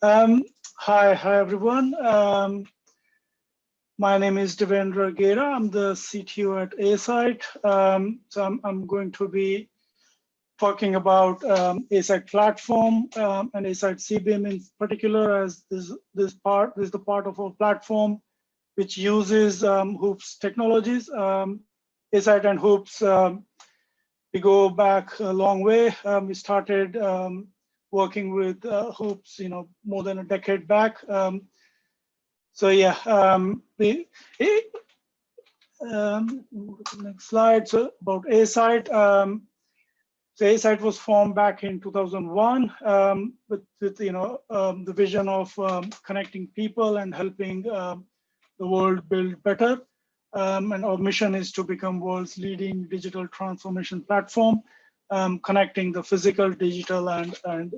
Um, hi everyone. My name is Devendra Gera. I'm the CTO at Asite. So I'm going to be talking about Asite platform and Asite CBIM in particular, as this is the part of our platform which uses Hoops technologies. Asite and Hoops, we go back a long way. We started working with Hoops, more than a decade back. So yeah, next slide. So about Asite. So Asite was formed back in 2001 with the vision of connecting people and helping the world build better. And our mission is to become world's leading digital transformation platform, connecting the physical, digital, and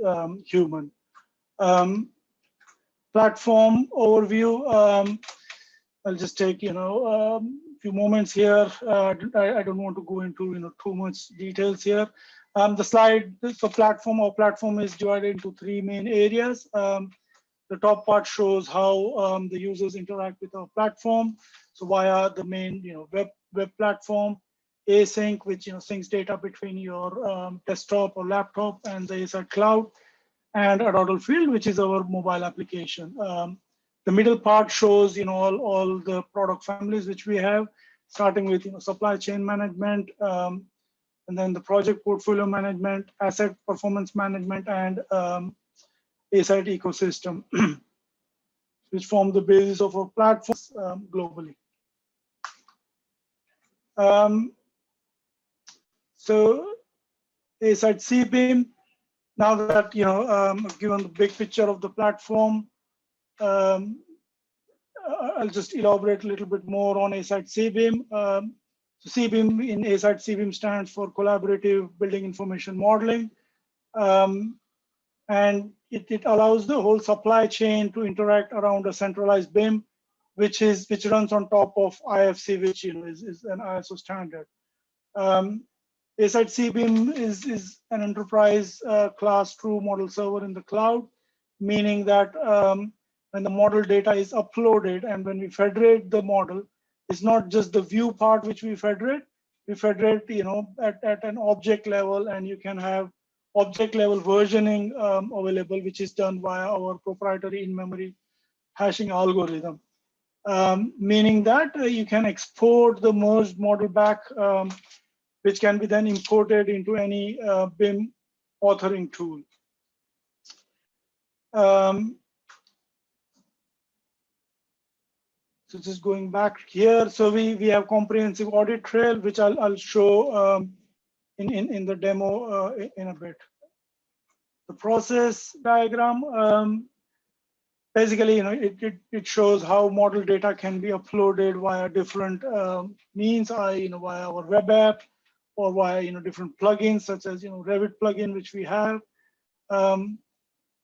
human. Platform overview. I'll just take few moments here. I don't want to go into too much details here. The slide, so platform or platform is divided into three main areas. The top part shows how the users interact with our platform. So via the main web platform, async, which syncs data between your desktop or laptop and the Asite cloud, and Adorable Field, which is our mobile application. The middle part shows all the product families which we have, starting with supply chain management, and then the project portfolio management, asset performance management, and Asite ecosystem, which form the basis of our platforms globally. So Asite CBIM. Now that I've given the big picture of the platform, I'll just elaborate a little bit more on Asite CBIM. So CBIM in Asite CBIM stands for Collaborative Building Information Modeling, and it allows the whole supply chain to interact around a centralized BIM, which runs on top of IFC, which is an ISO standard. Asite CBIM is an enterprise class true model server in the cloud, meaning that when the model data is uploaded and when we federate the model, it's not just the view part which we federate at an object level, and you can have object level versioning available, which is done via our proprietary in-memory hashing algorithm, meaning that you can export the merged model back, which can be then imported into any BIM authoring tool. So just going back here, so we have comprehensive audit trail, which I'll show in the demo in a bit. The process diagram, basically, it shows how model data can be uploaded via different means, via our web app, or via different plugins such as Revit plugin, which we have,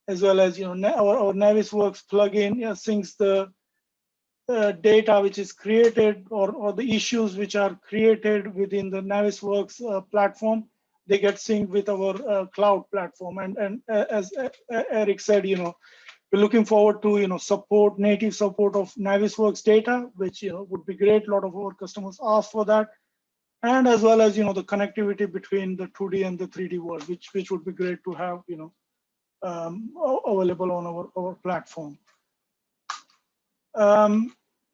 as well as our Navisworks plugin syncs the data which is created, or the issues which are created within the Navisworks platform. They get synced with our cloud platform, and as Eric said, we're looking forward to support native support of Navisworks data, which would be great. A lot of our customers ask for that. And as well as the connectivity between the 2D and the 3D world, which would be great to have available on our platform. So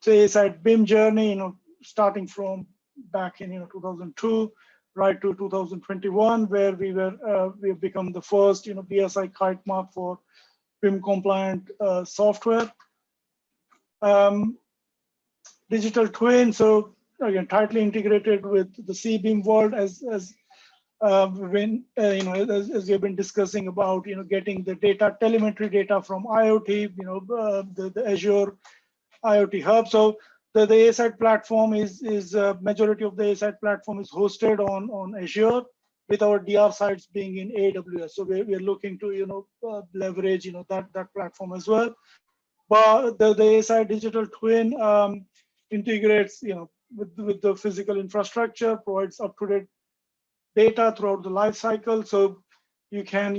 Asite BIM journey, starting from back in 2002 right to 2021, where we have become the first BSI kite mark for BIM compliant software. Digital twin. So again, tightly integrated with the CBIM world, as we've been discussing about getting the data, telemetry data from IoT, the Azure IoT hub. So the Asite platform is majority of the Asite platform is hosted on Azure, with our DR sites being in AWS. So we're looking to leverage that platform as well. But the Asite digital twin integrates with the physical infrastructure, provides up-to-date data throughout the life cycle. So you can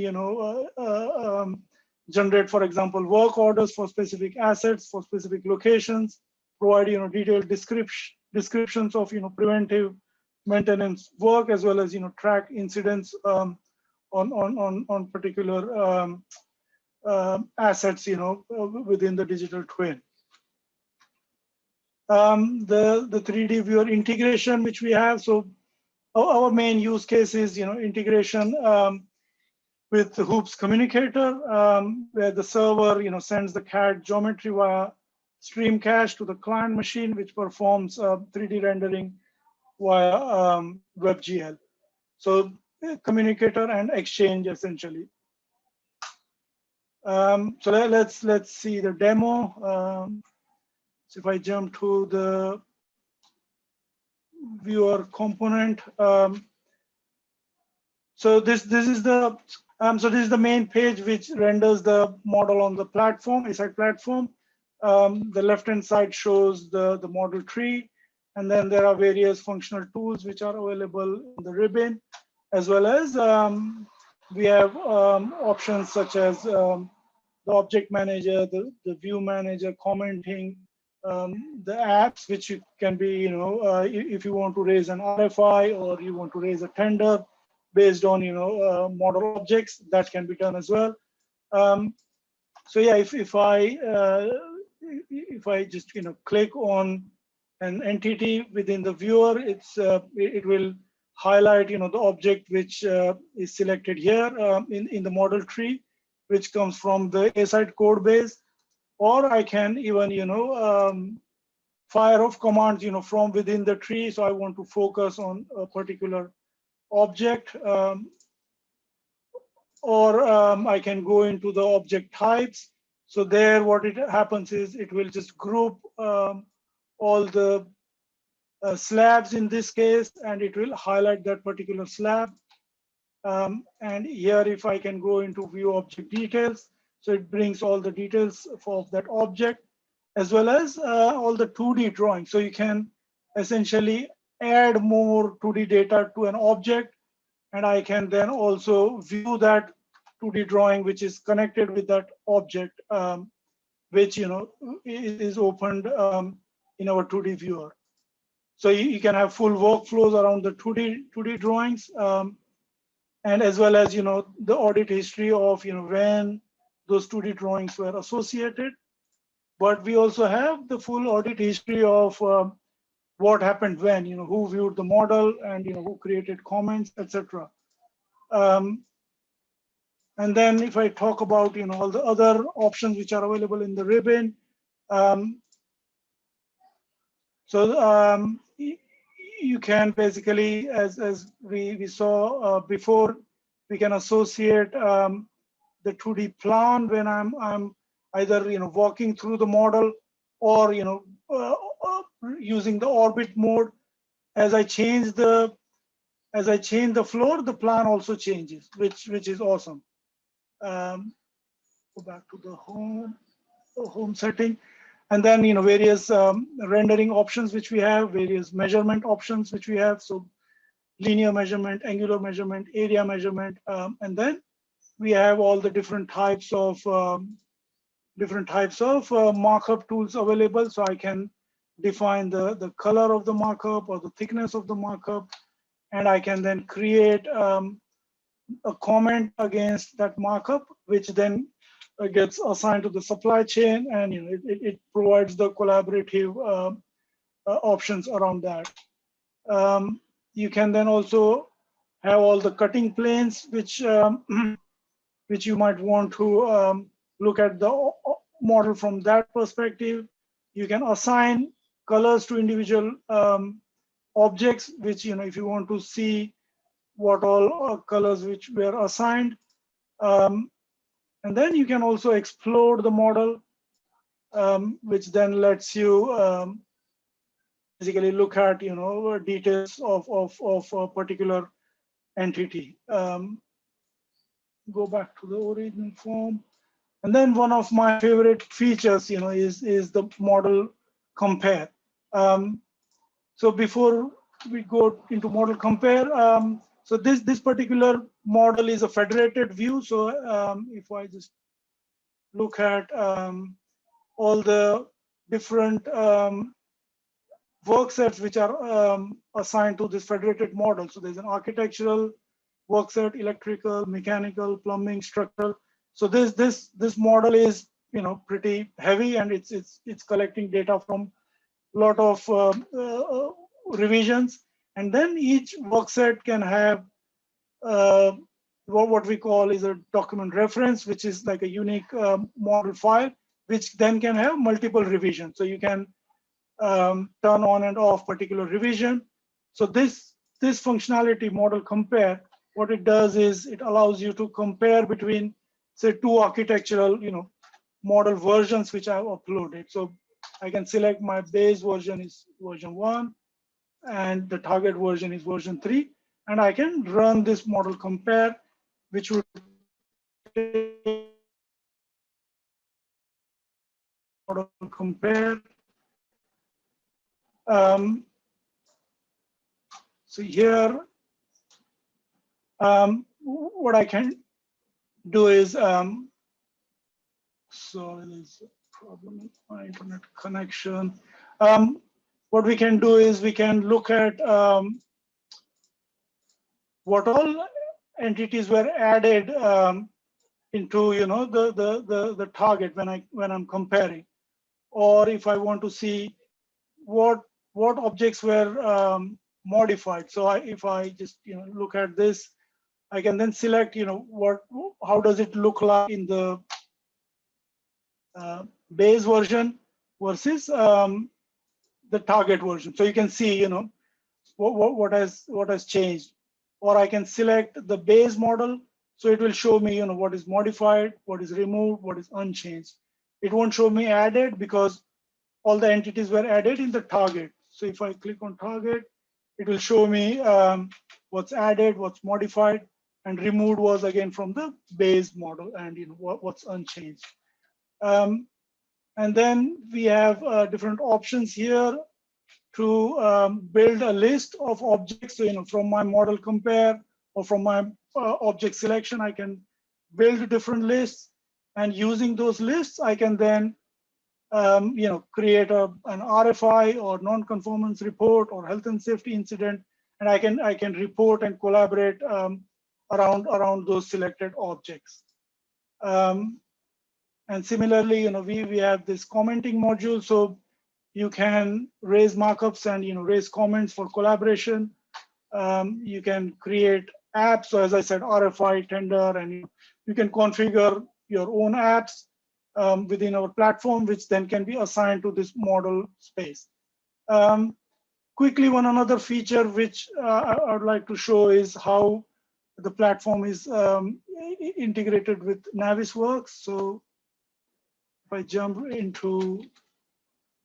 generate, for example, work orders for specific assets, for specific locations, provide detailed descriptions of preventive maintenance work, as well as track incidents on particular assets within the digital twin. The 3D viewer integration which we have. So our main use case is integration with the Hoops communicator, where the server sends the CAD geometry via stream cache to the client machine, which performs 3D rendering via WebGL. So communicator and exchange essentially. So let's see the demo. So if I jump to the viewer component, so this is the main page which renders the model on the platform, Asite platform. The left-hand side shows the model tree, and then there are various functional tools which are available in the ribbon, as well as we have options such as the object manager, the view manager, commenting, the apps which you can be, if you want to raise an RFI or you want to raise a tender based on, model objects, that can be done as well. So yeah, if I just click on an entity within the viewer, it will highlight the object which is selected here in the model tree, which comes from the Asite code base, or I can even fire off commands from within the tree. So I want to focus on a particular object, or I can go into the object types. So there, what it happens is it will just group all the slabs in this case, and it will highlight that particular slab. And here, if I can go into view object details, so it brings all the details of that object, as well as all the 2D drawings. So you can essentially add more 2D data to an object, and I can then also view that 2D drawing which is connected with that object, which is opened in our 2D viewer. So you can have full workflows around the 2D drawings, and as well as the audit history of when those 2D drawings were associated. But we also have the full audit history of what happened when, who viewed the model, and who created comments, etc. And then if I talk about all the other options which are available in the ribbon, you can basically, as we saw before, we can associate the 2D plan when I'm either walking through the model, or using the orbit mode. As I change the floor, the plan also changes, which is awesome. Go back to the home setting, and then various rendering options which we have, various measurement options which we have. So linear measurement, angular measurement, area measurement, and then we have all the different types of markup tools available. So I can define the color of the markup or the thickness of the markup, and I can then create a comment against that markup, which then gets assigned to the supply chain, and it provides the collaborative options around that. You can then also have all the cutting planes, which you might want to look at the model from that perspective. You can assign colors to individual objects, which if you want to see what all colors which were assigned. And then you can also explode the model, which then lets you basically look at details of a particular entity. Go back to the original form. And then one of my favorite features is the model compare. So before we go into model compare, so this particular model is a federated view. So if I just look at all the different work sets which are assigned to this federated model. So there's an architectural work set, electrical, mechanical, plumbing, structural. So this model is pretty heavy, and it's collecting data from a lot of revisions. And then each work set can have uh, what we call is a document reference, which is like a unique model file, which then can have multiple revisions. So you can turn on and off particular revision. So this functionality, model compare, what it does is it allows you to compare between, say, two architectural model versions which I've uploaded. So I can select my base version is version 1 and the target version is version 3, and I can run this model compare, which would model compare. So here, what I can do is, so there's a problem with my internet connection. What we can do is we can look at what all entities were added into the target when I'm comparing, or if I want to see what objects were modified. So if I just look at this, I can then select how does it look like in the base version versus the target version. So you can see what has changed, or I can select the base model. So it will show me what is modified, what is removed, what is unchanged. It won't show me added because all the entities were added in the target. So if I click on target, it will show me what's added, what's modified, and removed was again from the base model, and what's unchanged. And then we have different options here to build a list of objects. So from my model compare or from my object selection, I can build different lists, and using those lists, I can then create an RFI or non-conformance report or health and safety incident, and I can report and collaborate around those selected objects. And similarly, we have this commenting module, so you can raise markups and raise comments for collaboration. You can create apps. So as I said, RFI, tender, and you can configure your own apps within our platform, which then can be assigned to this model space. Quickly, one another feature which I would like to show is how the platform is integrated with Navisworks. So if I jump into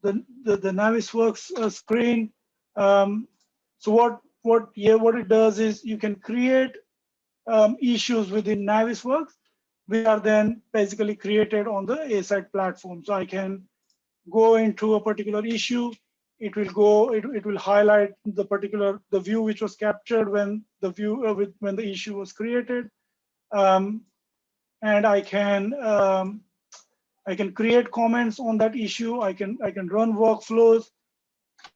the Navisworks screen, so what it does is you can create issues within Navisworks, which are then basically created on the Asite platform. So I can go into a particular issue. It will highlight the view which was captured when the issue was created, and I can create comments on that issue. I can run workflows,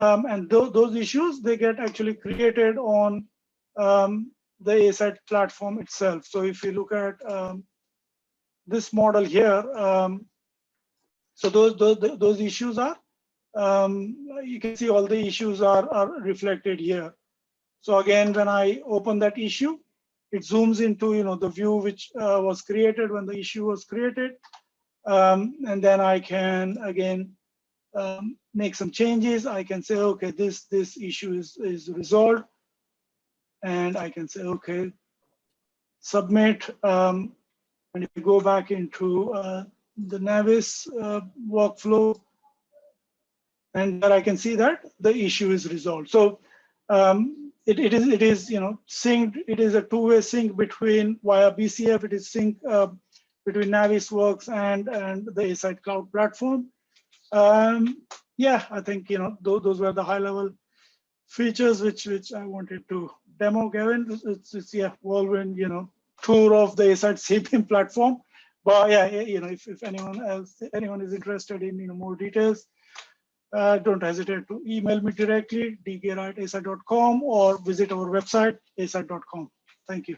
and those issues, they get actually created on the Asite platform itself. So if you look at this model here, so those issues are, you can see all the issues are reflected here. So again, when I open that issue, it zooms into the view which was created when the issue was created, and then I can again make some changes. I can say, okay, this issue is resolved, and I can say, okay, submit. And if you go back into the Navis workflow, and there I can see that the issue is resolved. So it is synced. It is a two-way sync between via BCF. It is sync between Navisworks and the Asite Cloud platform. Yeah, I think those were the high-level features which I wanted to demo. Gavin, it's yeah, whirlwind tour of the Asite CBIM platform. But yeah, if anyone is interested in more details, don't hesitate to email me directly, dgera@asite.com, or visit our website, asite.com. Thank you.